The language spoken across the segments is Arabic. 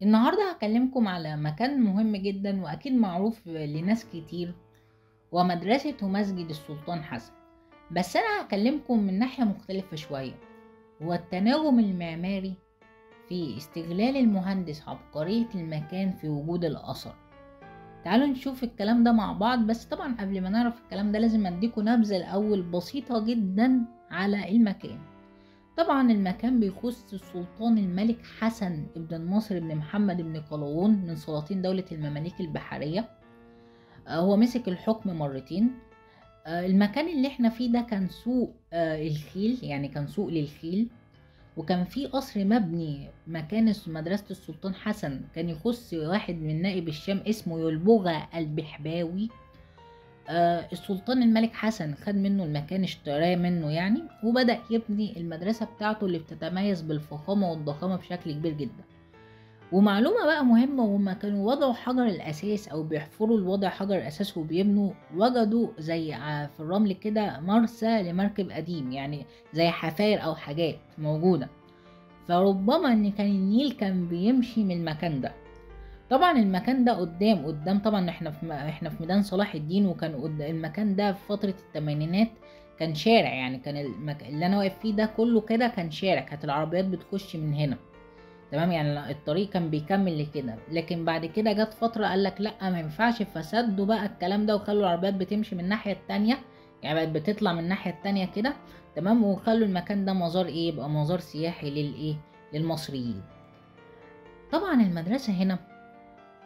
النهاردة هكلمكم على مكان مهم جدا وأكيد معروف لناس كتير، ومدرسة ومسجد السلطان حسن. بس أنا هكلمكم من ناحية مختلفة شوية، هو التناغم المعماري في استغلال المهندس عبقرية المكان في وجود الأثر. تعالوا نشوف الكلام ده مع بعض. بس طبعا قبل ما نعرف الكلام ده لازم أديكم نبذة الأول بسيطة جدا على المكان. طبعا المكان بيخص السلطان الملك حسن ابن الناصر بن محمد بن قلاوون من سلاطين دولة المماليك البحرية. هو مسك الحكم مرتين. المكان اللي احنا فيه ده كان سوق الخيل، يعني كان سوق للخيل، وكان في قصر مبني مكان مدرسة السلطان حسن، كان يخص واحد من نائب الشام اسمه يلبغة البحباوي. السلطان الملك حسن خد منه المكان، اشتراه منه يعني، وبدأ يبني المدرسة بتاعته اللي بتتميز بالفخامة والضخامة بشكل كبير جدا. ومعلومة بقى مهمة، وهما كانوا وضعوا حجر الأساس أو بيحفروا الوضع حجر الأساس وبيبنوا، وجدوا زي في الرمل كده مرسى لمركب قديم، يعني زي حفاير أو حاجات موجودة. فربما إن كان النيل كان بيمشي من المكان ده. طبعا المكان ده قدام طبعا احنا في ميدان صلاح الدين، وكان المكان ده في فترة التمانينات كان شارع، يعني كان اللي انا واقف فيه ده كله كده كان شارع، كانت العربيات بتخش من هنا. تمام، يعني الطريق كان بيكمل لكده، لكن بعد كده جت فترة قال لك لا ما ينفعش، فسدوا بقى الكلام ده وخلوا العربيات بتمشي من الناحية التانية، يعني بقت بتطلع من الناحية التانية كده. تمام، وخلوا المكان ده مزار ايه، يبقى مزار سياحي للايه، للمصريين. طبعا المدرسة هنا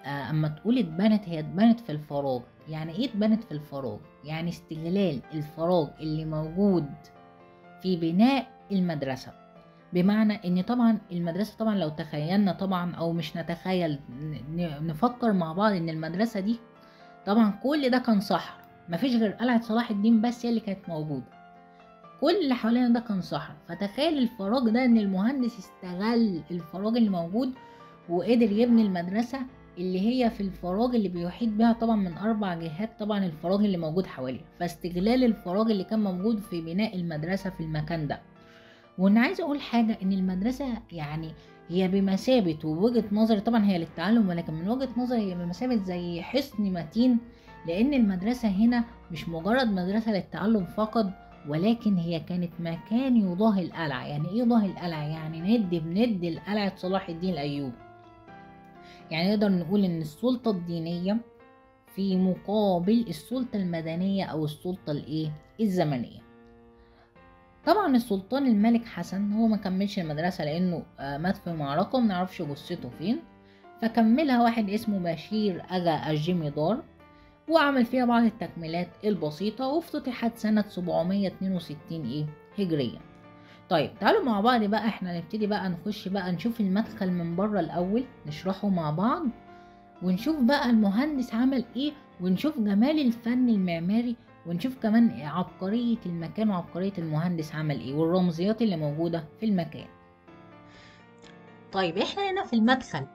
اما تقول اتبنت، هي اتبنت في الفراغ. يعني ايه اتبنت في الفراغ؟ يعني استغلال الفراغ اللي موجود في بناء المدرسة. بمعنى ان طبعا المدرسة، طبعا لو تخيلنا طبعا او مش نتخيل، نفكر مع بعض ان المدرسة دي طبعا كل ده كان صحراء، مفيش غير قلعة صلاح الدين بس هي اللي كانت موجودة. كل اللي حوالينا ده كان صحراء، فتخيل الفراغ ده، ان المهندس استغل الفراغ اللي موجود وقدر يبني المدرسة اللي هي في الفراغ اللي بيحيط بها طبعا من 4 جهات، طبعا الفراغ اللي موجود حواليها، فاستغلال الفراغ اللي كان موجود في بناء المدرسة في المكان ده. وانا عايزة اقول حاجة، ان المدرسة يعني هي بمثابة، ووجهة نظري طبعا هي للتعلم، ولكن من وجهة نظري هي بمثابة زي حصن متين، لان المدرسة هنا مش مجرد مدرسة للتعلم فقط، ولكن هي كانت مكان يضاهي القلعة. يعني ايه يضاهي القلعة؟ يعني بند لقلعة صلاح الدين الايوبي. يعني نقدر نقول ان السلطة الدينية في مقابل السلطة المدنية او السلطة الايه، الزمنية. طبعا السلطان الملك حسن هو ما كملش المدرسة لانه مات في معركة ومنعرفش جثته فين، فكملها واحد اسمه بشير اغا الجميدار، وعمل فيها بعض التكميلات البسيطة، وافتتحت سنة 762 ايه هجرية. طيب تعالوا مع بعض بقى، احنا نبتدي بقى نخش بقى نشوف المدخل من بره الاول، نشرحه مع بعض، ونشوف بقى المهندس عمل ايه، ونشوف جمال الفن المعماري، ونشوف كمان عبقرية المكان وعبقرية المهندس عمل ايه، والرمزيات اللي موجودة في المكان. طيب احنا هنا في المدخل.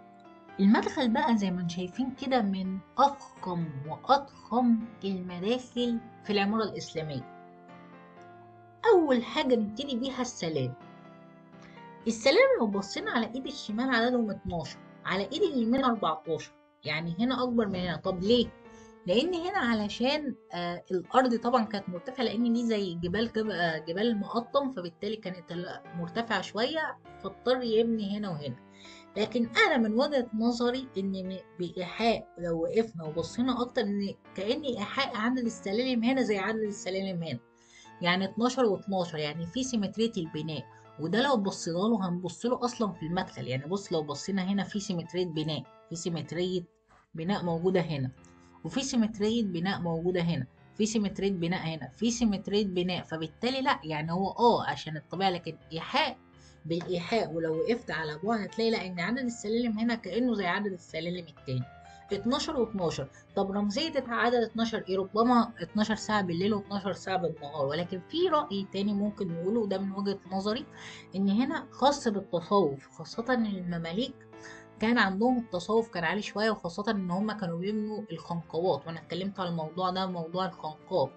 المدخل بقى زي ما انتم شايفين كده من أفخم وأضخم المداخل في العمارة الإسلامية. أول حاجة نبتدي بيها السلام. السلام لو بصينا على إيد الشمال عددهم 12، على إيد اليمين 14، يعني هنا أكبر من هنا. طب ليه؟ لأن هنا علشان الأرض طبعا كانت مرتفعة، لأن دي زي جبال كده، جبال مقطم، فبالتالي كانت مرتفعة شوية، فاضطر يبني هنا وهنا. لكن انا من وجهة نظري ان بايحاء، لو وقفنا وبصينا اكتر، ان كأن ايحاء عدد السلالم هنا زي عدد السلالم هنا، يعني 12 و12، يعني في سيمترية البناء. وده لو بصينا له هنبص له اصلا في المدخل. يعني بص، لو بصينا هنا في سيمترية بناء، في سيمترية بناء موجودة هنا، وفي سيمترية بناء موجودة هنا، في سيمترية بناء هنا، في سيمترية بناء. فبالتالي لا، يعني هو عشان الطبيعة، لكن إيحاء بالإيحاء، ولو وقفت على بعد هتلاقي لا، إن عدد السلالم هنا كأنه زي عدد السلالم التاني، 12 و12. طب رمزية عدد 12 ايه؟ ربما 12 ساعة بالليل و12 ساعة بالنهار. ولكن في رأي تاني ممكن نقوله، وده من وجهة نظري، ان هنا خاص بالتصوف، خاصة ان المماليك كان عندهم التصوف كان عالي شوية، وخاصة ان هم كانوا بيبنوا الخنقوات، وانا اتكلمت على الموضوع ده، موضوع الخنقات.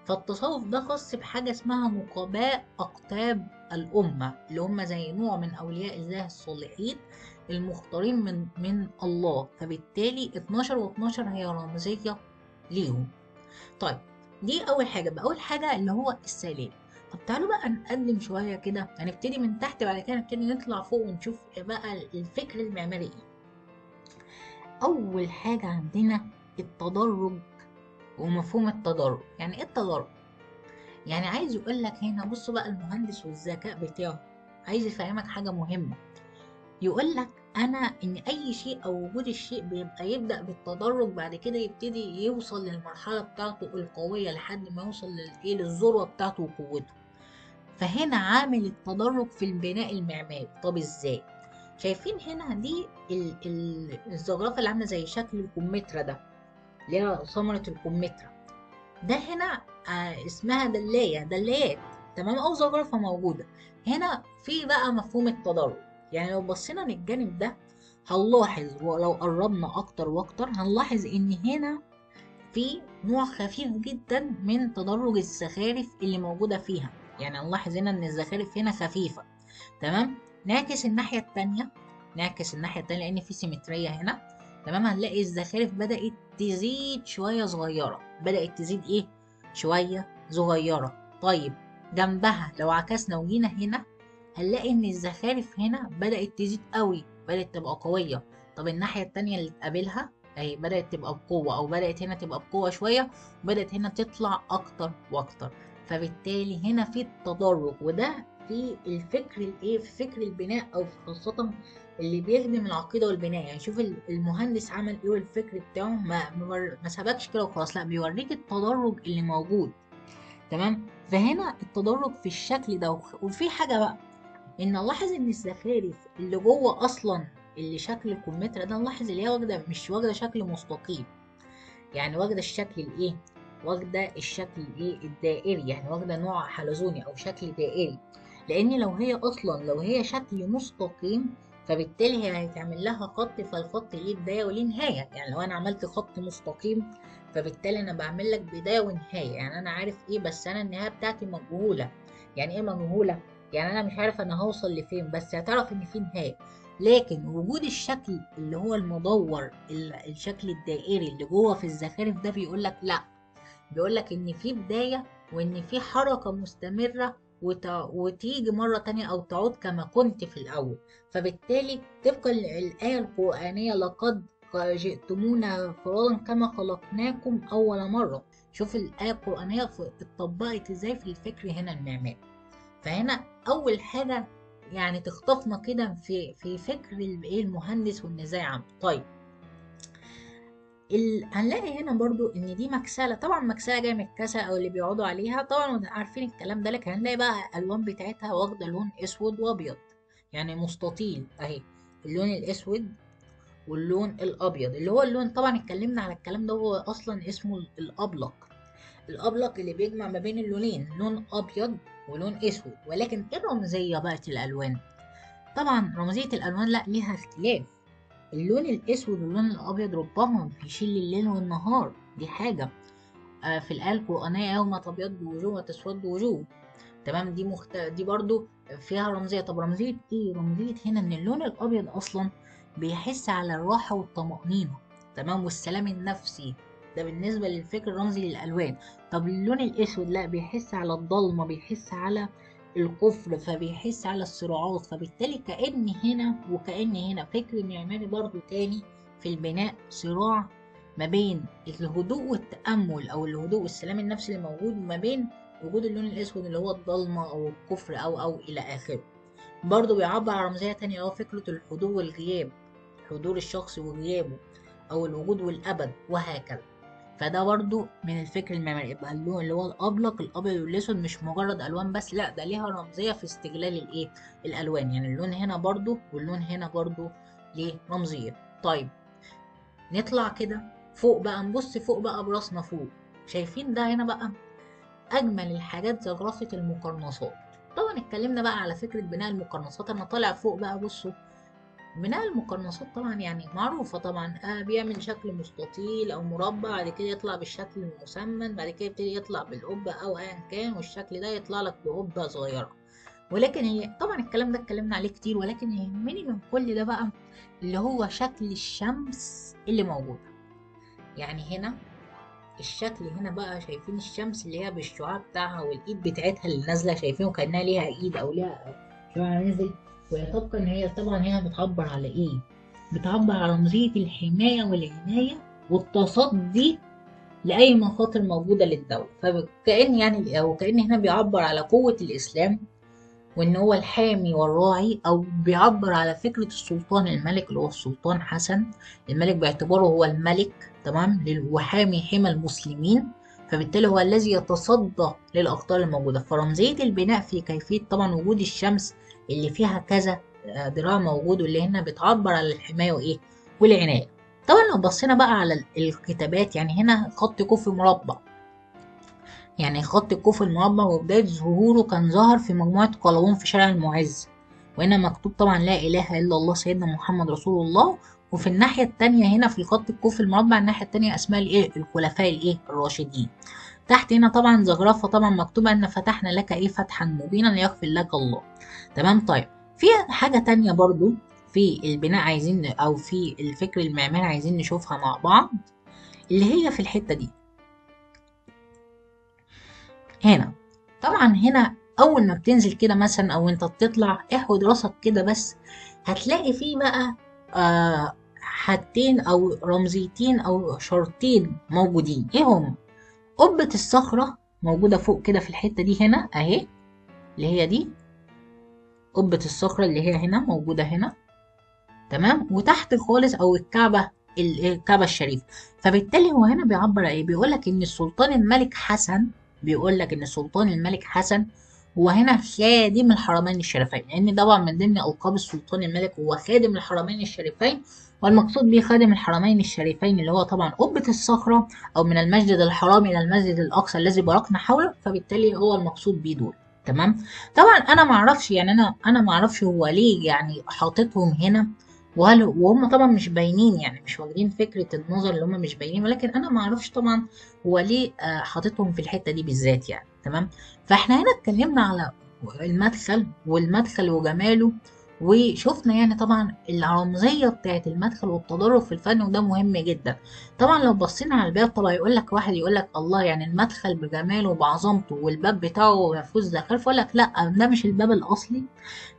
فالتصوف ده خاص بحاجة اسمها نقباء أقطاب الأمة، اللي هم زي نوع من أولياء الله الصالحين المختارين من الله، فبالتالي 12 و12 هي رمزية ليهم. طيب دي أول حاجة بقى، أول حاجة اللي هو السلالم. طب تعالوا بقى نقدم شوية كده، هنبتدي من تحت بعد كده نبتدي نطلع فوق ونشوف بقى الفكر المعماري ايه. أول حاجة عندنا التدرج ومفهوم التدرج. يعني ايه التدرج؟ يعني عايز يقول لك هنا، بصوا بقى المهندس والذكاء بتاعه عايز يفهمك حاجة مهمة. يقول لك انا ان اي شيء او وجود الشيء بيبقى يبدأ بالتدرج، بعد كده يبتدي يوصل للمرحلة بتاعته القوية لحد ما يوصل للذروة بتاعته وقوته. فهنا عامل التدرج في البناء المعماري. طب ازاي؟ شايفين هنا دي الزخرفة اللي عاملة زي شكل الكمثرى ده، اللي هي ثمرة الكمثرى ده هنا. اسمها دلايات، تمام، او زخرفة موجودة هنا. في بقى مفهوم التدرج. يعني لو بصينا للجانب ده هنلاحظ، ولو قربنا اكتر واكتر هنلاحظ ان هنا في نوع خفيف جدا من تدرج الزخارف اللي موجودة فيها. يعني هنلاحظ هنا ان الزخارف هنا خفيفة، تمام. نعكس الناحية التانية لان في سيمترية هنا، تمام. هنلاقي الزخارف بدأت تزيد شوية صغيرة، بدأت تزيد ايه شوية صغيرة. طيب جنبها لو عكسنا وجينا هنا هنلاقي ان الزخارف هنا بدأت تزيد قوي، بدأت تبقى قوية. طب الناحية التانية اللي تقابلها اهي بدأت تبقى بقوة، او بدأت هنا تبقى بقوة شوية، وبدأت هنا تطلع اكتر واكتر. فبالتالي هنا في التدرج، وده في الفكر الايه، في فكر البناء، او خاصة اللي بيخدم العقيدة والبناء. يعني شوف المهندس عمل ايه والفكر بتاعه ما سبكش كده وخلاص، لا بيوريك التدرج اللي موجود، تمام. فهنا التدرج في الشكل ده. وفي حاجة بقى، ان نلاحظ ان الزخارف اللي جوه اصلا اللي شكل الكمثرى ده، نلاحظ اللي هي مش واخده شكل مستقيم، يعني واخده الشكل الايه، واخده الشكل الايه الدائري، يعني واخده نوع حلزوني او شكل دائري. لان لو هي شكل مستقيم، فبالتالي هي هيتعمل لها خط، فالخط ليه بدايه وليه نهايه. يعني لو انا عملت خط مستقيم، فبالتالي انا بعمل لك بدايه ونهايه، يعني انا عارف ايه، بس انا النهايه بتاعتي مجهوله. يعني ايه مجهوله؟ يعني انا مش عارف انا هوصل لفين، بس هتعرف ان في نهايه. لكن وجود الشكل اللي هو المدور، الشكل الدائري اللي جوه في الزخارف ده، بيقول لك لا، بيقول لك ان في بداية، وان في حركة مستمرة، وتيجي مرة تانية او تعود كما كنت في الاول. فبالتالي طبقا الآية القرآنية، لقد جئتمونا فرادا كما خلقناكم اول مرة. شوف الآية القرآنية اتطبقت ازاي في الفكر هنا المعماري. فهنا اول حاجه يعني تخطفنا كده في فكر الايه المهندس وان ازاي عمل. طيب هنلاقي هنا برضو ان دي مكسله، طبعا مكسله جايه من الكسل او اللي بيقعدوا عليها، طبعا عارفين الكلام ده. لكن هنلاقي بقى الالوان بتاعتها واخده لون اسود وابيض، يعني مستطيل اهي، اللون الاسود واللون الابيض، اللي هو اللون طبعا اتكلمنا على الكلام ده، هو اصلا اسمه الابلق. الابلق اللي بيجمع ما بين اللونين، لون ابيض ولون اسود. ولكن ايه الرمزيه بقى الالوان؟ طبعا رمزيه الالوان لا ليها اختلاف. اللون الاسود واللون الابيض ربما بيشيل الليل والنهار، دي حاجه. في الايه القرانيه يوم تبيض وجوه وتسود وجوه، تمام. دي برضو فيها رمزيه. طب رمزيه ايه؟ رمزيه هنا ان اللون الابيض اصلا بيحس على الراحه والطمانينه، تمام، والسلام النفسي. ده بالنسبه للفكر الرمزي للالوان. طب اللون الاسود لا، بيحس على الضلمه، بيحس على الكفر، فبيحس على الصراعات. فبالتالي كأن هنا وكأن هنا فكر معماري برضو تاني في البناء، صراع ما بين الهدوء والتأمل، أو الهدوء والسلام النفسي اللي موجود، ما بين وجود اللون الأسود اللي هو الضلمة أو الكفر أو إلى آخره. برضو بيعبر عن رمزية تانية، هو فكرة الحضور والغياب، حضور الشخص وغيابه، أو الوجود والأبد، وهكذا. فده برضو من الفكر المعماري. يبقى اللون اللي هو الابيض والاسود مش مجرد الوان بس، لا ده ليها رمزيه في استغلال الايه الالوان. يعني اللون هنا برضو واللون هنا برضو ليه رمزيه. طيب نطلع كده فوق بقى، نبص فوق بقى براسنا فوق. شايفين ده هنا بقى اجمل الحاجات، زخرفه المقرنصات. طبعا اتكلمنا بقى على فكره بناء المقرنصات. انا طالع فوق بقى، بصوا بناء المقرنصات طبعا يعني معروفة طبعا، بيعمل شكل مستطيل أو مربع، بعد كده يطلع بالشكل المسمن، بعد كده يبتدي يطلع بالقبة أو أيا كان، والشكل ده يطلع لك بقبة صغيرة. ولكن طبعا الكلام ده اتكلمنا عليه كتير، ولكن يهمني من كل ده بقى اللي هو شكل الشمس اللي موجودة. يعني هنا الشكل هنا بقى، شايفين الشمس اللي هي بالشعاع بتاعها والايد بتاعتها اللي نازله، شايفين كانها ليها ايد او ليها شعاع نازل. ويتبقى ان هي طبعا هنا بتعبر على ايه؟ بتعبر على رمزيه الحمايه والعنايه والتصدي لاي مخاطر موجوده للدوله. فكأن يعني او كأن هنا بيعبر على قوه الاسلام، وان هو الحامي والراعي، او بيعبر على فكرة السلطان الملك اللي هو السلطان حسن الملك، باعتباره هو الملك تمام وحامي حمى المسلمين، فبالتالي هو الذي يتصدى للاخطار الموجودة. فرمزية البناء في كيفية طبعا وجود الشمس اللي فيها كذا ذراع موجود، واللي هنا بتعبر على الحماية وايه والعناية. طبعا لو بصينا بقى على الكتابات، يعني هنا خط كوفي مربع، يعني خط الكوف المربع، وبداية ظهوره كان ظهر في مجموعة قلاوون في شارع المعز، وهنا مكتوب طبعا لا إله إلا الله سيدنا محمد رسول الله. وفي الناحية التانية هنا في خط الكوف المربع الناحية التانية أسماء الإيه الخلفاء الإيه الراشدين. تحت هنا طبعا زخرفة طبعا مكتوبة إن فتحنا لك إيه فتحا مبينا ليغفر لك الله. تمام. طيب في حاجة تانية برضو في البناء عايزين، أو في الفكر المعماري عايزين نشوفها مع بعض، اللي هي في الحتة دي هنا. طبعا هنا اول ما بتنزل كده مثلا او انت بتطلع، احود راسك كده بس، هتلاقي فيه بقى حاجتين او رمزيتين او شرطين موجودين. ايه هم؟ قبة الصخرة موجودة فوق كده في الحتة دي هنا اهي، اللي هي دي قبة الصخرة اللي هي هنا موجودة هنا تمام. وتحت خالص او الكعبة الشريفة. فبالتالي هو هنا بيعبر ايه؟ بيقولك ان السلطان الملك حسن، بيقولك ان السلطان الملك حسن هو هنا خادم الحرمين الشريفين، لان طبعا من ضمن القاب السلطان الملك هو خادم الحرمين الشريفين. والمقصود به خادم الحرمين الشريفين اللي هو طبعا قبة الصخرة، او من المسجد الحرام الى المسجد الاقصى الذي باركنا حوله، فبالتالي هو المقصود بيه دول. تمام. طبعا انا معرفش، يعني انا معرفش هو ليه يعني حاططهم هنا، وهم طبعا مش باينين، يعني مش واخدين فكرة النظر اللي هم مش باينين، ولكن انا ما اعرفش طبعا هو ليه حاططهم في الحتة دي بالذات يعني. تمام. فاحنا هنا اتكلمنا على المدخل وجماله، وشفنا يعني طبعا الرمزية بتاعت المدخل والتدرج في الفن، وده مهم جدا. طبعا لو بصينا على الباب، طبعا يقول لك واحد يقول لك الله، يعني المدخل بجماله وبعظمته والباب بتاعه مفيهوش زخارف، يقول لك لا ده مش الباب الاصلي،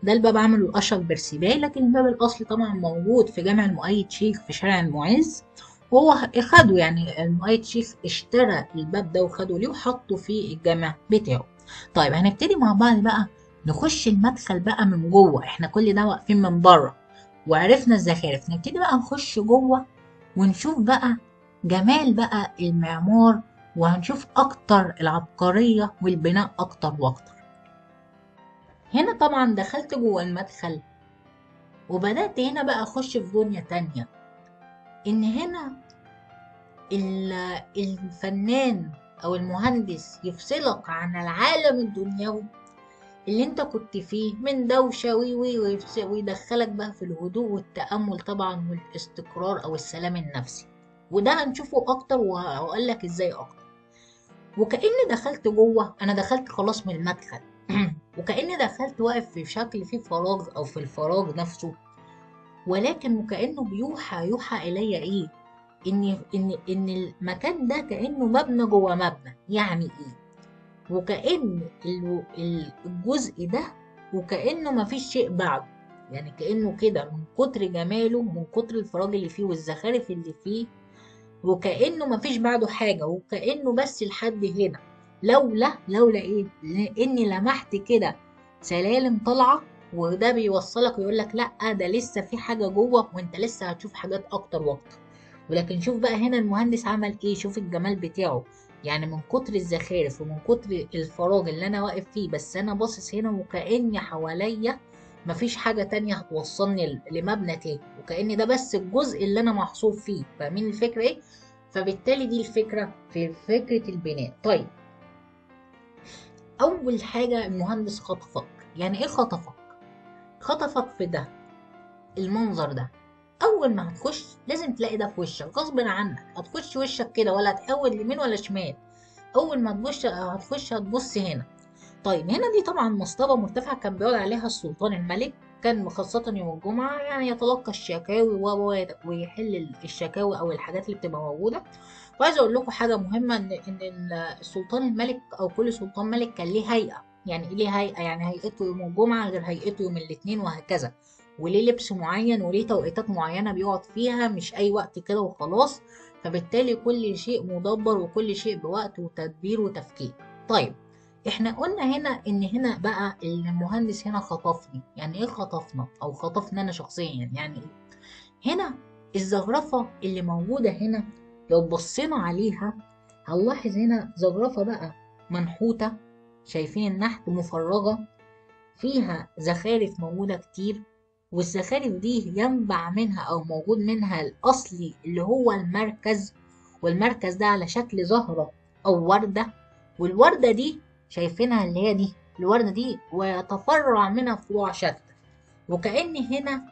ده الباب عمله الأشرف برسيباي، لكن الباب الأصلي طبعا موجود في جامع المؤيد شيخ في شارع المعز. وهو خده، يعني المؤيد شيخ اشترى الباب ده وخده ليه وحطه في الجامع بتاعه. طيب هنبتدي مع بعض بقى نخش المدخل بقى من جوه. احنا كل ده واقفين من بره وعرفنا الزخارف، نبتدي بقى نخش جوه ونشوف بقى جمال بقى المعمار، وهنشوف اكتر العبقرية والبناء اكتر واكتر. هنا طبعا دخلت جوه المدخل، وبدأت هنا بقى أخش في دنيا تانية. إن هنا الفنان أو المهندس يفصلك عن العالم الدنيوي اللي انت كنت فيه من دوشة ويدخلك بقى في الهدوء والتأمل طبعا والاستقرار أو السلام النفسي. وده هنشوفه أكتر وهقول لك إزاي أكتر. وكأني دخلت جوه، أنا دخلت خلاص من المدخل وكأني دخلت واقف في شكل فيه فراغ أو في الفراغ نفسه، ولكن وكأنه يوحى إلي إيه؟ إن المكان ده كأنه مبنى جوه مبنى. يعني إيه؟ وكأن الجزء ده وكأنه مفيش شيء بعده، يعني كأنه كده من كتر جماله، من كتر الفراغ اللي فيه والزخارف اللي فيه، وكأنه مفيش بعده حاجة، وكأنه بس لحد هنا. لولا إيه؟ لأني لمحت كده سلالم طالعة، وده بيوصلك ويقول لك لا ده لسه في حاجة جوه، وانت لسه هتشوف حاجات اكتر واكتر. ولكن شوف بقى هنا المهندس عمل ايه، شوف الجمال بتاعه. يعني من كتر الزخارف ومن كتر الفراغ اللي انا واقف فيه، بس انا باصص هنا وكأني حواليا مفيش حاجة تانية هتوصلني لمبنى تاني، وكأن ده بس الجزء اللي انا محصور فيه. فاهمين الفكرة ايه؟ فبالتالي دي الفكرة في فكرة البناء. طيب اول حاجة المهندس خطفك. يعني ايه خطفك؟ خطفك في ده المنظر ده. اول ما هتخش لازم تلاقي ده في وشك غصب عنك، هتخش وشك كده ولا هتحول يمين ولا شمال. اول ما هتخش هتبص هنا، طيب هنا دي طبعا مصطبة مرتفعة كان بيقعد عليها السلطان الملك، كان خاصة يوم الجمعة يعني يتلقى الشكاوي ويحل الشكاوي أو الحاجات اللي بتبقى موجودة. وعايزة أقول لكم حاجة مهمة، إن السلطان الملك أو كل سلطان ملك كان ليه هيئة. يعني إيه ليه هيئة؟ يعني هيئته يوم الجمعة غير هيئته يوم الاثنين وهكذا، وليه لبس معين وليه توقيتات معينة بيقعد فيها، مش أي وقت كده وخلاص. فبالتالي كل شيء مدبر وكل شيء بوقت وتدبير وتفكير. طيب احنا قلنا هنا ان هنا بقى المهندس هنا خطفني. يعني ايه خطفنا او خطفنا انا شخصيا؟ يعني ايه هنا؟ الزخرفة اللي موجودة هنا لو بصينا عليها هنلاحظ هنا زخرفة بقى منحوتة، شايفين النحت مفرغة فيها زخارف موجودة كتير، والزخارف دي ينبع منها أو موجود منها الأصلي اللي هو المركز، والمركز ده على شكل زهرة أو وردة. والوردة دي شايفينها اللي هي دي الوردة دي، ويتفرع منها فروع شتى. وكأن هنا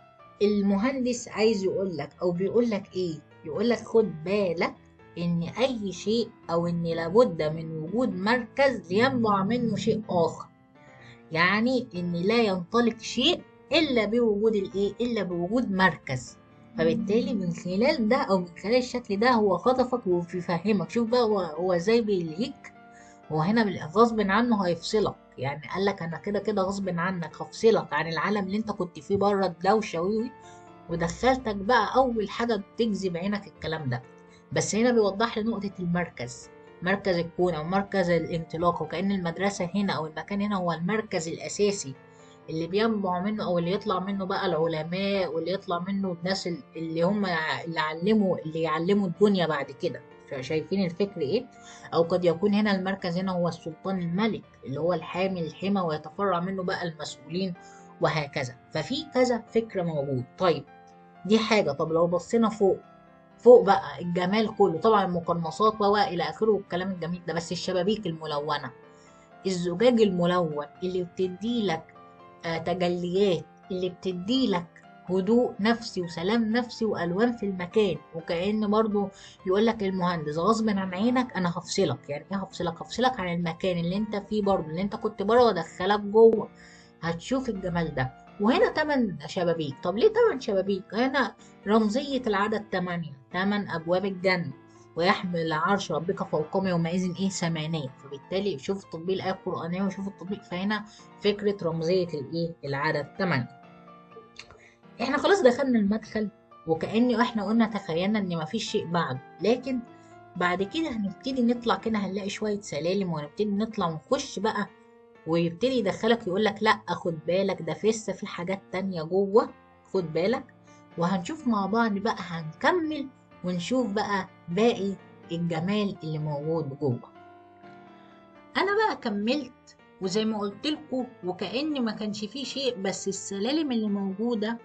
المهندس عايز يقولك أو بيقولك إيه؟ يقولك خد بالك إن أي شيء أو إن لابد من وجود مركز لينبع منه شيء آخر. يعني ان لا ينطلق شيء الا بوجود الايه، الا بوجود مركز. فبالتالي من خلال ده او من خلال الشكل ده هو خطفك وبيفهمك. شوف بقى هو ازاي بيلهيك. هو هنا غصب عنه هيفصلك، يعني قال لك انا كده كده غصب عنك هفصلك عن العالم اللي انت كنت فيه بره الدوشه ودخلتك بقى اول حاجه بتجذب عينك الكلام ده. بس هنا بيوضح لي نقطه المركز، مركز الكون او مركز الانطلاق، وكأن المدرسه هنا او المكان هنا هو المركز الاساسي اللي بينبع منه او اللي يطلع منه بقى العلماء، واللي يطلع منه الناس اللي هم اللي يعلموا الدنيا بعد كده. شايفين الفكر ايه؟ او قد يكون هنا المركز هنا هو السلطان الملك اللي هو الحامي الحمى، ويتفرع منه بقى المسؤولين وهكذا. ففي كذا فكرة موجود. طيب دي حاجة. طب لو بصينا فوق، فوق بقى الجمال كله طبعا المقرنصات الى اخره والكلام الجميل ده، بس الشبابيك الملونة، الزجاج الملون اللي بتدي لك تجليات، اللي بتدي لك هدوء نفسي وسلام نفسي والوان في المكان. وكأن برضو يقول لك المهندس غصب عن عينك انا هفصلك. يعني ايه هفصلك؟ هفصلك عن المكان اللي انت فيه برضو، اللي انت كنت بره وادخلك جوه. هتشوف الجمال ده. وهنا 8 شبابيك. طب ليه 8 شبابيك؟ هنا رمزية العدد 8، 8 أبواب الجنة. ويحمل عرش ربك فوقهم يومئذ ايه ثمانية. فبالتالي شوف تطبيق الآية القرآنية وشوف التطبيق. فهنا فكرة رمزية الايه العدد 8. احنا خلاص دخلنا المدخل، وكأن احنا قلنا تخيلنا ان مفيش شيء بعده، لكن بعد كده هنبتدي نطلع كده هنلاقي شوية سلالم، وهنبتدي نطلع ونخش بقى، ويبتدي يدخلك يقول لك لا خد بالك ده لسه في حاجات تانية جوه، خد بالك. وهنشوف مع بعض بقى، هنكمل ونشوف بقى باقي الجمال اللي موجود جوه. انا بقى كملت وزي ما قلت لكم وكأن ما كانش فيه شيء، بس السلالم اللي موجودة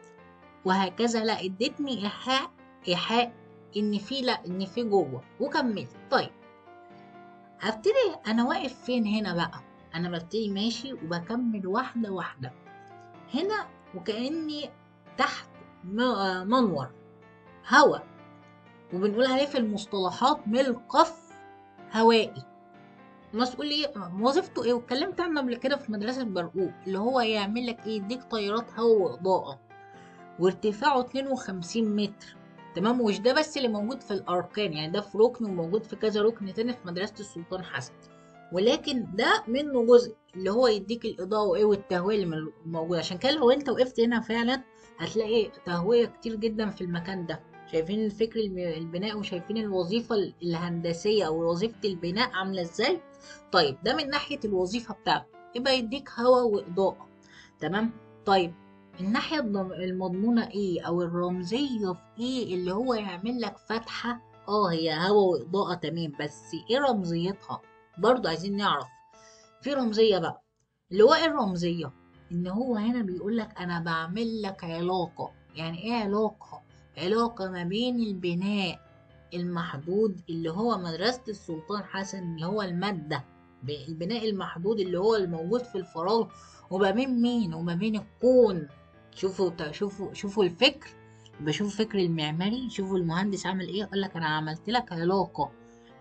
وهكذا لا ادتني ايحاء ان في، لا ان في جوه، وكملت. طيب هبتدي انا واقف فين هنا بقى؟ انا ببتدي ماشي وبكمل واحده واحده هنا، وكاني تحت منور هواء، وبنقول عليه في المصطلحات ملقف هوائي. مسؤول ايه؟ وظيفته ايه؟ واتكلمت عنه قبل كده في مدرسه برقوق، اللي هو يعمل لك ايه؟ يديك تيارات هواء واضاءه، وارتفاعه 52 متر. تمام. ومش ده بس اللي موجود في الاركان، يعني ده في ركن وموجود في كذا ركن تاني في مدرسه السلطان حسن، ولكن ده منه جزء اللي هو يديك الاضاءه وايه والتهويه اللي موجوده. عشان كده لو انت وقفت هنا فعلا هتلاقي تهويه كتير جدا في المكان ده. شايفين الفكر البناء، وشايفين الوظيفه الهندسيه او وظيفه البناء عامله ازاي. طيب ده من ناحيه الوظيفه بتاعته، يبقى يديك هواء واضاءه. تمام. طيب الناحيه المضمونه ايه او الرمزيه في ايه؟ اللي هو يعمل لك فتحه. هي هواء واضاءه تمام، بس ايه رمزيتها؟ برضو عايزين نعرف. في رمزية بقى، اللي هو ايه الرمزية؟ ان هو هنا بيقول لك انا بعمل لك علاقة. يعني ايه علاقة؟ علاقة ما بين البناء المحدود اللي هو مدرسة السلطان حسن، اللي هو المادة، البناء المحدود اللي هو الموجود في الفراغ، وما بين مين؟ وما بين الكون. شوفوا الفكر. بشوف الفكر المعماري. شوفوا المهندس عمل ايه. يقول لك انا عملت لك علاقة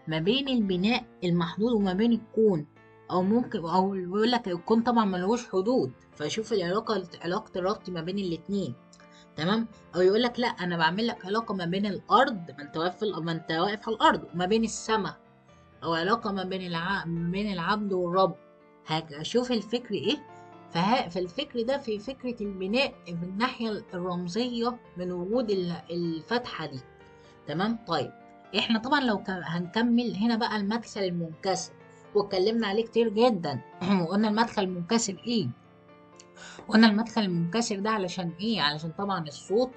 ما بين البناء المحدود وما بين الكون. او ممكن او يقول لك الكون طبعا ملهوش حدود، فشوف علاقة الربط ما بين الاتنين. تمام. او يقول لك لا انا بعمل لك علاقة ما بين الارض، ما انت واقف ما انت واقف على الارض، وما بين السماء، او علاقة ما بين ما بين العبد والرب. هشوف الفكر ايه. فالفكر ده في فكرة البناء من الناحية الرمزية من وجود الفتحة دي. تمام. طيب احنا طبعا لو هنكمل هنا بقى المدخل المنكسر، واتكلمنا عليه كتير جدا وقلنا المدخل المنكسر ايه. قلنا المدخل المنكسر ده علشان ايه؟ علشان طبعا الصوت،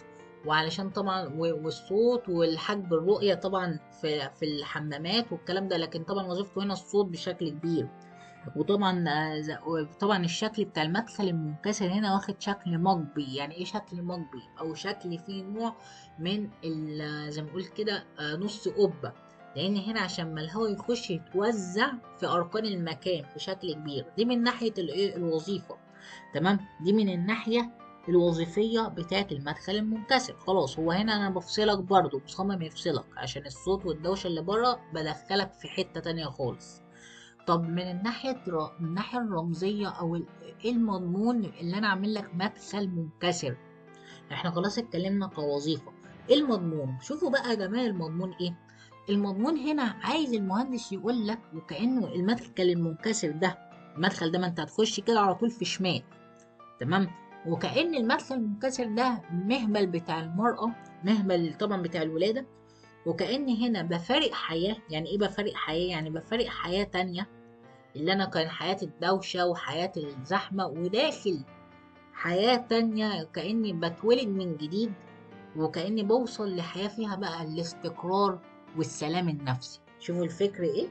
وعلشان طبعا والصوت والحجب الرؤية طبعا في الحمامات والكلام ده، لكن طبعا وظيفته هنا الصوت بشكل كبير. وطبعا طبعا الشكل بتاع المدخل المنكسر هنا واخد شكل مقبي. يعني ايه شكل مقبي؟ او شكل فيه نوع من زي ما نقول كده نص قبة، لان هنا عشان ما الهواء يخش يتوزع في اركان المكان بشكل كبير. دي من ناحية الايه الوظيفة. تمام. دي من الناحية الوظيفية بتاعة المدخل المنكسر. خلاص هو هنا انا بفصلك برضو، مصمم يفصلك عشان الصوت والدوشة اللي بره، بدخلك في حتة تانية خالص. طب من الناحية الرمزية او ايه المضمون اللي انا اعمل لك مدخل منكسر؟ احنا خلاص اتكلمنا كوظيفة. ايه المضمون؟ شوفوا بقى جمال المضمون ايه. المضمون هنا عايز المهندس يقول لك وكأنه المدخل المنكسر ده، المدخل ده ما انت هتخش كده على طول في شمال. تمام. وكأن المدخل المنكسر ده مهبل بتاع المرأة، مهبل طبعا بتاع الولادة. وكأن هنا بفارق حياة. يعني ايه بفارق حياة؟ يعني بفارق حياة تانية، اللي انا كان حياة الدوشة وحياة الزحمة، وداخل حياة تانية كأني بتولد من جديد، وكأني بوصل لحياة فيها بقى الاستقرار والسلام النفسي. شوفوا الفكر ايه.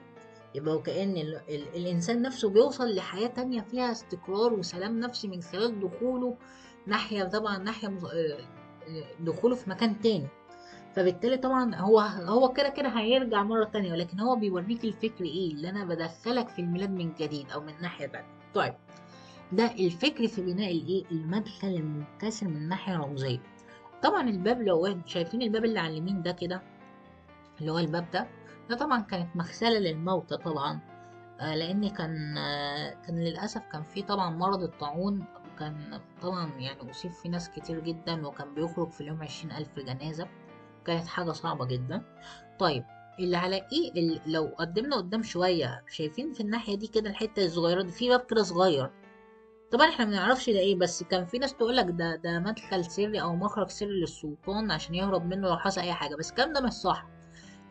يبقى وكأن الإنسان نفسه بيوصل لحياة تانية فيها استقرار وسلام نفسي من خلال دخوله ناحية، طبعا ناحية دخوله في مكان تاني. فبالتالي طبعا هو كده كده هيرجع مرة تانية، ولكن هو بيوريك الفكر ايه اللي انا بدخلك في الميلاد من جديد او من ناحية تانية. طيب ده الفكر في بناء الايه المدخل المنكسر من ناحية رمزية. طبعا الباب، لو شايفين الباب اللي على اليمين ده كده، اللي هو الباب ده طبعا كانت مغسلة للموتى طبعا. لان كان للاسف كان في طبعا مرض الطاعون، كان طبعا يعني اصيب في ناس كتير جدا، وكان بيخرج في اليوم 20,000 جنازة. كانت حاجة صعبة جدا. طيب اللي على ايه لو قدمنا قدام شوية، شايفين في الناحية دي كده الحتة الصغيرة دي في باب كده صغير. طبعا احنا ما نعرفش ده ايه، بس كان في ناس تقولك ده مدخل سري او مخرج سري للسلطان عشان يهرب منه لو حصل اي حاجة. بس الكلام ده مش صح،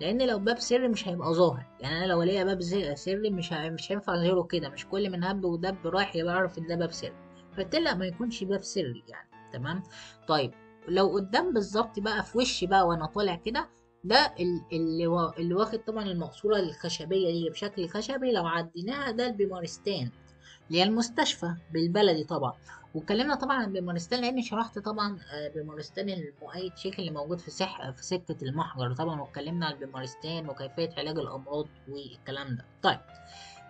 لان لو باب سري مش هيبقى ظاهر. يعني انا لو ليا باب سري مش هينفع اظهره كده. مش كل من هب ودب رايح يبقى يعرف ان ده باب سري. فبالتالي ما يكونش باب سري يعني. تمام. طيب لو قدام بالظبط بقى في وشي بقى وانا طالع كده، ده اللي واخد طبعا المقصورة الخشبية دي بشكل خشبي، لو عديناها ده البيمارستان، اللي هي المستشفى بالبلدي طبعا. واتكلمنا طبعا عن بيمارستان لاني شرحت طبعا بيمارستان المؤيد شيك اللي موجود في سكة المحجر طبعا. واتكلمنا عن بيمارستان وكيفية علاج الامراض والكلام ده. طيب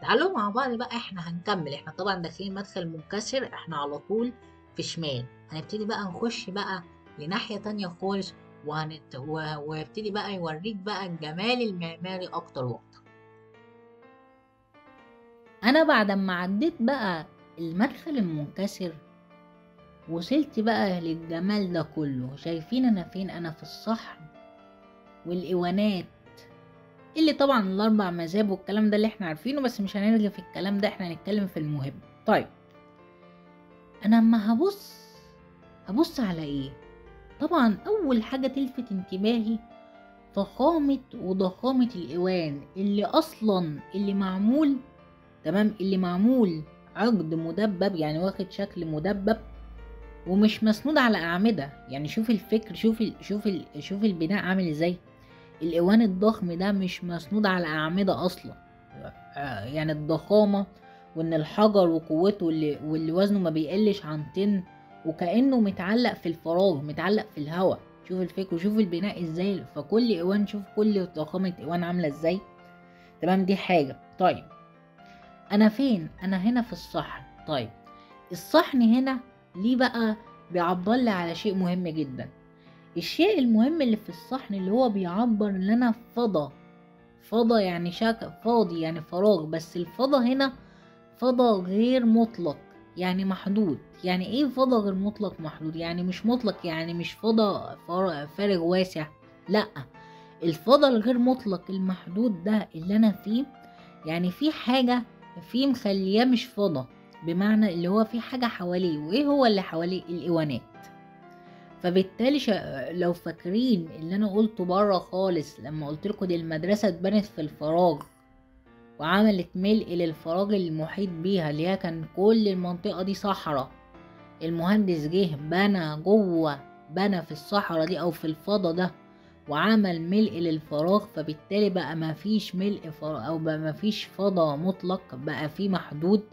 تعالوا مع بعض بقى احنا هنكمل. احنا طبعا داخلين مدخل منكسر، احنا على طول في شمال. هنبتدي بقى نخش بقى لناحية تانية خالص، ويبتدي بقى يوريك بقى الجمال المعماري اكتر واكتر. انا بعد ما عديت بقى المدخل المنكسر، وصلت بقى للجمال ده كله. شايفين انا فين؟ انا في الصحن والايوانات، اللي طبعا الاربع مذاهب والكلام ده اللي احنا عارفينه، بس مش هنرجع في الكلام ده، احنا هنتكلم في المهم. طيب انا اما هبص على ايه؟ طبعا اول حاجة تلفت انتباهي فخامة وضخامة الايوان اللي اصلا معمول. تمام. اللي معمول عقد مدبب، يعني واخد شكل مدبب ومش مسنود على أعمدة. يعني شوف الفكر، شوف البناء عامل ازاي. الإيوان الضخم ده مش مسنود على أعمدة أصلا. يعني الضخامة وإن الحجر وقوته واللي وزنه ما بيقلش عن طن، وكأنه متعلق في الفراغ، متعلق في الهواء. شوف الفكر وشوف البناء ازاي. فكل إيوان، شوف كل ضخامة إيوان عاملة ازاي. تمام. دي حاجة. طيب أنا فين؟ أنا هنا في الصحن. طيب الصحن هنا ليه بقى؟ بيعبر لي على شيء مهم جدا. الشيء المهم اللي في الصحن اللي هو بيعبر ان انا فضا يعني فاضي، يعني فراغ. بس الفضا هنا فضاء غير مطلق يعني محدود. يعني ايه فضاء غير مطلق محدود؟ يعني مش مطلق، يعني مش فضاء فارغ واسع، لا. الفضاء الغير مطلق المحدود ده اللي انا فيه، يعني في حاجة فيه مخلياه مش فضاء، بمعنى اللي هو في حاجة حواليه. وايه هو اللي حواليه؟ الايوانات. فبالتالي لو فاكرين اللي انا قلته بره خالص لما قلت لكم دي المدرسة اتبنت في الفراغ وعملت ملء للفراغ المحيط بيها، اللي هي كان كل المنطقة دي صحراء، المهندس جه بنى جوه، بنى في الصحراء دي او في الفضاء ده وعمل ملء للفراغ. فبالتالي بقى ما فيش ملء فراغ او بقى ما فيش فضاء مطلق، بقى في محدود.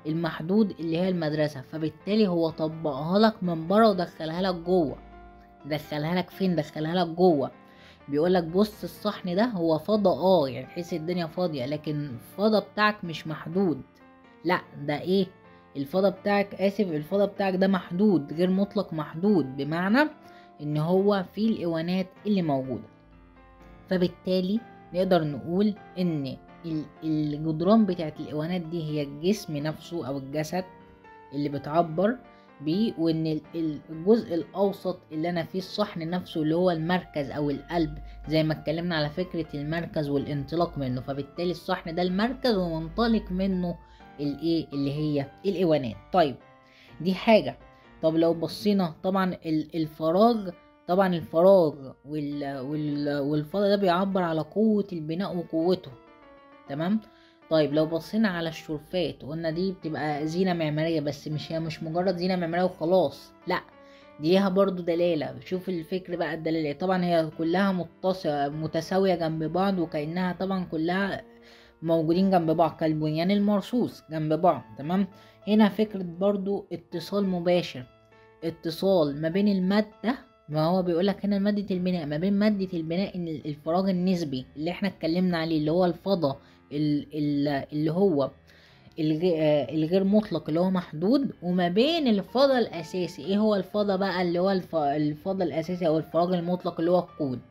المحدود اللي هي المدرسة. فبالتالي هو طبقها لك من بره ودخلها لك جوه. دخلها لك فين؟ دخلها لك جوه. بيقولك بص الصحن ده هو فضاء يعني تحس الدنيا فاضية، لكن الفضاء بتاعك مش محدود، لا ده ايه؟ الفضاء بتاعك، الفضاء بتاعك ده محدود غير مطلق محدود، بمعنى ان هو فيه الايوانات اللي موجودة. فبالتالي نقدر نقول ان الجدران بتاعت الايوانات دي هي الجسم نفسه او الجسد اللي بتعبر بيه، وان الجزء الاوسط اللي انا فيه الصحن نفسه اللي هو المركز او القلب، زي ما اتكلمنا على فكرة المركز والانطلاق منه. فبالتالي الصحن ده المركز ومنطلق منه الايه اللي هي الايوانات. طيب دي حاجة. طب لو بصينا طبعا الفراغ، طبعا الفراغ والفضاء ده بيعبر على قوة البناء وقوته، تمام. طيب لو بصينا على الشرفات، قلنا دي بتبقى زينة معمارية، بس هي مش مجرد زينة معمارية وخلاص، لا دي ليها برضو دلالة. شوف الفكر بقى، الدلالة طبعا هي كلها متساوية جنب بعض، وكأنها طبعا كلها موجودين جنب بعض كالبنيان المرصوص جنب بعض، تمام. هنا فكرة برضو اتصال مباشر، اتصال ما بين المادة، ما هو بيقولك هنا مادة البناء، ما بين مادة البناء ان الفراغ النسبي اللي احنا اتكلمنا عليه اللي هو الفضاء اللي هو الغير مطلق اللي هو محدود، وما بين الفضاء الاساسي. ايه هو الفضاء بقى؟ اللي هو الفضاء الاساسي او الفراغ المطلق اللي هو الكون.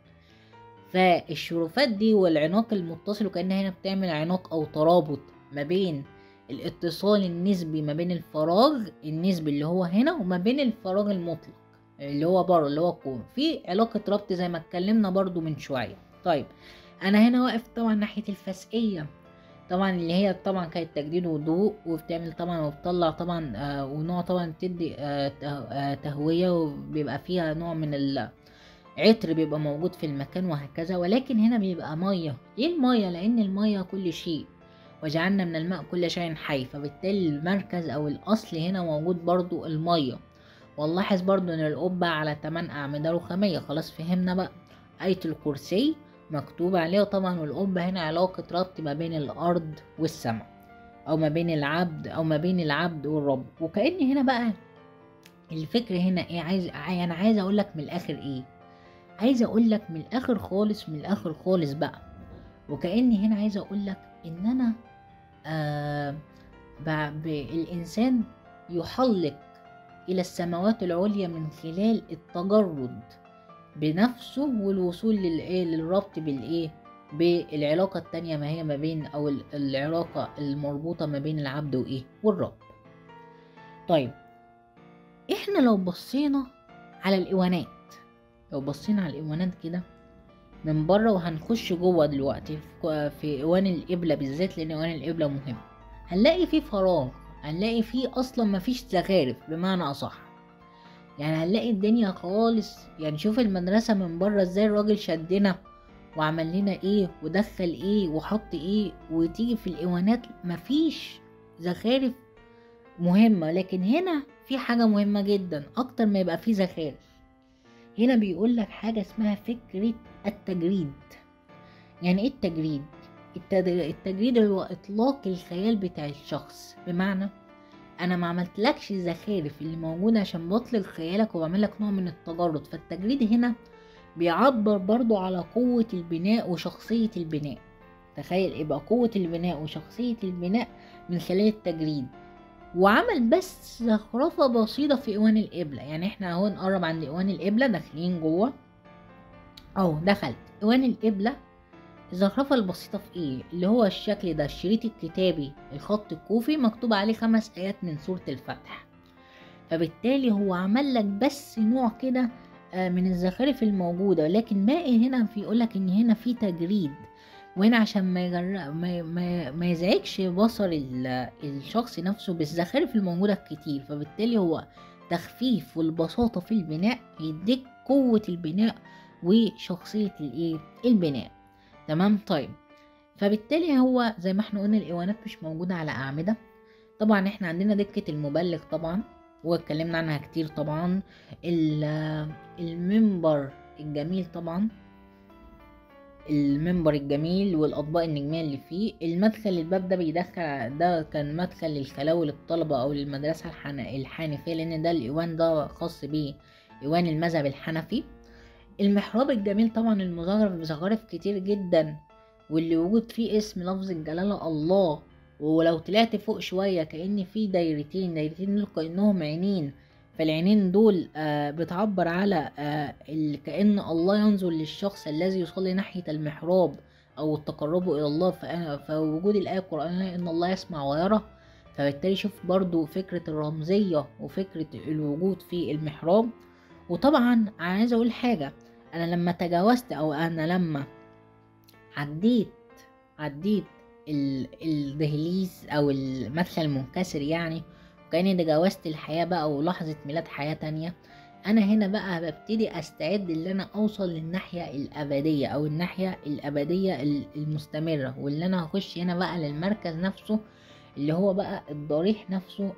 فالشرفات دي والعناق المتصل، وكأنها هنا بتعمل عناق او ترابط ما بين الاتصال النسبي ما بين الفراغ النسبي اللي هو هنا وما بين الفراغ المطلق اللي هو بره اللي هو الكون، في علاقة ربط زي ما اتكلمنا برضو من شوية. طيب انا هنا واقف طبعا ناحية الفسقية، طبعا اللي هي طبعا كانت تجديد وضوء، وبتعمل طبعا وبتطلع طبعا ونوع طبعا بتدي تهوية، وبيبقى فيها نوع من العطر بيبقى موجود في المكان وهكذا. ولكن هنا بيبقى مية. ليه المية؟ لان المية كل شيء، وجعلنا من الماء كل شيء حي. فبالتالي المركز او الاصل هنا موجود برضو المية. ونلاحظ برضو ان القبة على 8 اعمدة رخامية. خلاص فهمنا بقى. آية الكرسي مكتوب عليه، طبعا والقبة هنا علاقة ربط ما بين الارض والسماء، او ما بين العبد والرب. وكأن هنا بقى الفكر هنا ايه؟ انا عايز اقول لك من الاخر ايه؟ عايز اقول لك من الاخر خالص، من الاخر خالص بقى. وكأني هنا عايز اقول لك ان انا الانسان يحلق الى السماوات العليا من خلال التجرد بنفسه والوصول للربط بالعلاقة التانية، ما هي ما بين او العلاقة المربوطة ما بين العبد والرب. طيب احنا لو بصينا على الايوانات، كده من بره، وهنخش جوه دلوقتي في ايوان القبلة بالذات، لان ايوان القبلة مهم، هنلاقي فيه فراغ، هنلاقي فيه اصلا مفيش زخارف بمعنى اصح. يعني هنلاقي الدنيا خالص. يعني شوف المدرسة من بره ازاي الراجل شدنا وعمل لنا ايه ودخل ايه وحط ايه، وتيجي في الايوانات مفيش زخارف مهمة. لكن هنا في حاجة مهمة جدا اكتر ما يبقى فيه زخارف. هنا بيقول لك حاجة اسمها فكرة التجريد. يعني ايه التجريد؟ التجريد هو اطلاق الخيال بتاع الشخص، بمعنى انا ما عملتلكش الزخارف اللي موجودة عشان بطلق خيالك وبعمل لك نوع من التجرد. فالتجريد هنا بيعبر برضو على قوة البناء وشخصية البناء. تخيل يبقى قوة البناء وشخصية البناء من خلال التجريد. وعمل بس زخرفة بسيطة في ايوان القبلة. يعني احنا اهو نقرب عند ايوان القبلة، داخلين جوه اهو، دخلت ايوان القبلة الزخرفة البسيطة في ايه؟ اللي هو الشكل ده، الشريط الكتابي الخط الكوفي مكتوب عليه 5 آيات من سورة الفتح. فبالتالي هو عمل لك بس نوع كده من الزخارف الموجودة، لكن باقي هنا في يقولك ان هنا في تجريد، وهنا عشان ما يزعجش بصر الشخص نفسه بالزخارف الموجودة الكتير. فبالتالي هو تخفيف والبساطة في البناء يديك قوة البناء وشخصية البناء. تمام. طيب، فبالتالي هو زي ما احنا قلنا الايوانات مش موجودة على اعمدة. طبعا احنا عندنا دكة المبلغ طبعا واتكلمنا عنها كتير. طبعا المنبر الجميل، طبعا المنبر الجميل والاطباق النجمية اللي فيه. المدخل، الباب ده بيدخل، ده كان مدخل للخلاوي للطلبة او للمدرسة الحنفية، لان ده الايوان ده خاص بيه ايوان المذهب الحنفي. المحراب الجميل طبعا المزخرف بزخارف كتير جدا، واللي وجود فيه اسم لفظ الجلالة الله. ولو طلعت فوق شوية كأن في دايرتين دول كأنهم عينين، فالعينين دول بتعبر على كأن الله ينظر للشخص الذي يصلي ناحية المحراب أو التقرب إلى الله. فوجود الآية القرآنية إن الله يسمع ويرى. فبالتالي شوف برضو فكرة الرمزية وفكرة الوجود في المحراب. وطبعا عايز أقول حاجة، أنا لما تجاوزت أو أنا لما عديت الدهليز او المدخل المنكسر يعني، وكأني تجاوزت الحياة بقى ولحظة ميلاد حياة تانية، انا هنا بقى ببتدي استعد ان انا اوصل للناحية الابدية او الناحية الابدية المستمرة، واللي انا هخش هنا بقى للمركز نفسه اللي هو بقى الضريح نفسه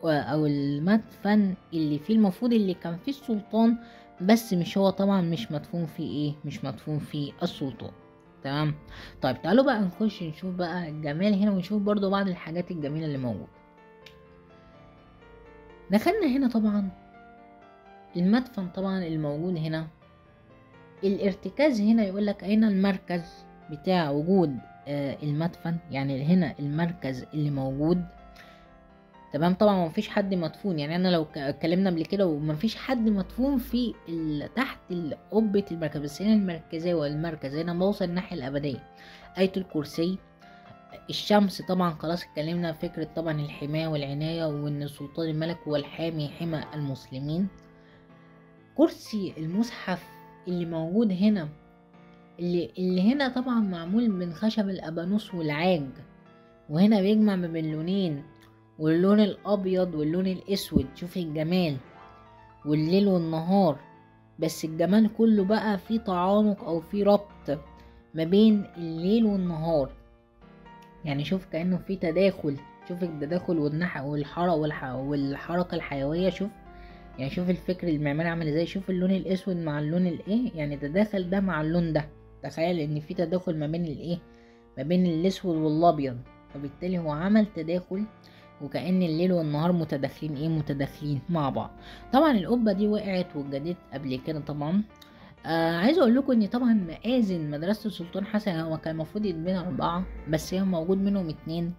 او المدفن اللي فيه المفروض اللي كان فيه السلطان، بس مش هو طبعا، مش مدفون فيه مش مدفون فيه السلطان. تمام. طيب تعالوا بقى نخش نشوف بقى الجمال هنا، ونشوف برضو بعض الحاجات الجميلة اللي موجودة. دخلنا هنا طبعا المدفن طبعا الموجود هنا. الارتكاز هنا يقولك اين المركز بتاع وجود المدفن، يعني هنا المركز اللي موجود. تمام. طبعا مفيش حد مدفون، يعني انا لو اتكلمنا قبل كده ومفيش حد مدفون في تحت قبة المركز، بس هنا المركزية والمركز هنا بوصل الناحية الأبدية. آية الكرسي، الشمس طبعا خلاص اتكلمنا فكرة طبعا الحماية والعناية، وان السلطان الملك هو الحامي حمى المسلمين. كرسي المصحف اللي موجود هنا، اللي هنا طبعا معمول من خشب الأبانوس والعاج، وهنا بيجمع ما بين لونين، واللون الابيض واللون الاسود. شوف الجمال، والليل والنهار، بس الجمال كله بقى في تعانق او في ربط ما بين الليل والنهار. يعني شوف كأنه في تداخل، شوف التداخل والحركة الحيوية. شوف يعني شوف الفكر المعماري عامل ازاي. شوف اللون الاسود مع اللون يعني تداخل ده مع اللون ده. تخيل ان في تداخل ما بين ما بين الاسود والابيض. فبالتالي هو عمل تداخل، وكأن الليل والنهار متداخلين مع بعض. طبعا القبة دي وقعت واتجددت قبل كده طبعا. عايز اقول لكم ان طبعا مآذن مدرسة السلطان حسن هو كان المفروض يتبنى 4، بس هي موجود منهم 2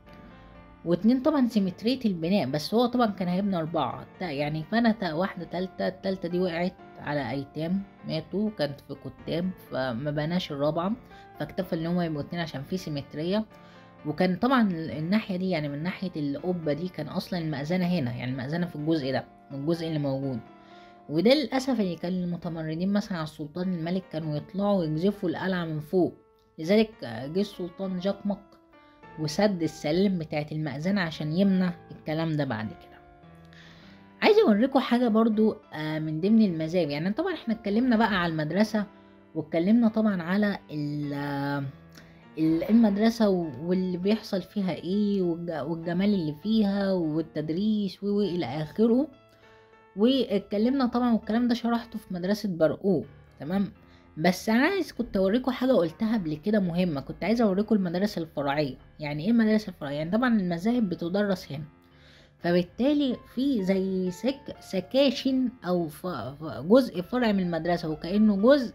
و2 طبعا سيمترية البناء، بس هو طبعا كان هيبنى 4 يعني. فانا واحدة التالتة دي وقعت على ايتام ماتوا، كانت في كتاب، فما بناش الرابعة، فاكتفى ان هما يبقوا 2 عشان في سيمترية. وكان طبعا الناحية دي يعني من ناحية القبة دي كان اصلا المأذنة هنا، يعني المأذنة في الجزء ده، الجزء اللي موجود. وده للأسف اللي كان المتمردين مثلا على السلطان الملك كانوا يطلعوا ويجزفوا القلعة من فوق، لذلك جه السلطان جاكمق وسد السلم بتاعت المأذنة عشان يمنع الكلام ده بعد كده. عايز اوريكم حاجة برضو من ضمن المذاهب. يعني طبعا احنا اتكلمنا بقى على المدرسة، واتكلمنا طبعا على المدرسة واللي بيحصل فيها ايه والجمال اللي فيها والتدريس والى اخره. واتكلمنا طبعا والكلام ده شرحته في مدرسة برقوق. تمام. بس كنت اوريكم حاجة قلتها قبل كده مهمة، كنت عايز اوريكم المدارس الفرعية. يعني ايه المدارس الفرعية؟ يعني طبعا المذاهب بتدرس هنا، فبالتالي في زي سكاشن او جزء فرع من المدرسة، وكأنه جزء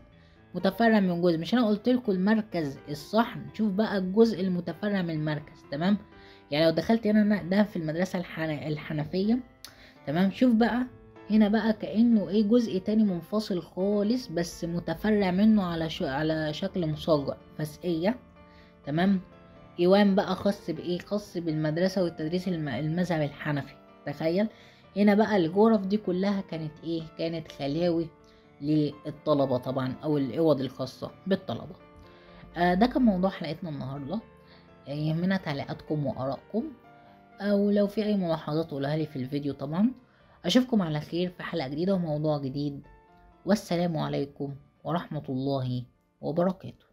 متفرع من جزء. مش انا قلت لكم المركز الصحن؟ شوف بقى الجزء المتفرع من المركز. تمام. يعني لو دخلت هنا ده في المدرسة الحنفية. تمام. شوف بقى هنا بقى كأنه ايه جزء تاني منفصل خالص، بس متفرع منه على شكل مصغر فسقية. تمام. ايوان بقى خاص بايه، خاص بالمدرسة والتدريس المذهب الحنفي. تخيل. هنا بقى الغرف دي كلها كانت ايه، كانت خلاوي للطلبة طبعا، او الاوض الخاصة بالطلبة. ده كان موضوع حلقتنا النهاردة. يهمنا تعليقاتكم وارائكم، او لو في اي ملاحظات قولها لي في الفيديو طبعا. اشوفكم على خير في حلقة جديدة وموضوع جديد، والسلام عليكم ورحمة الله وبركاته.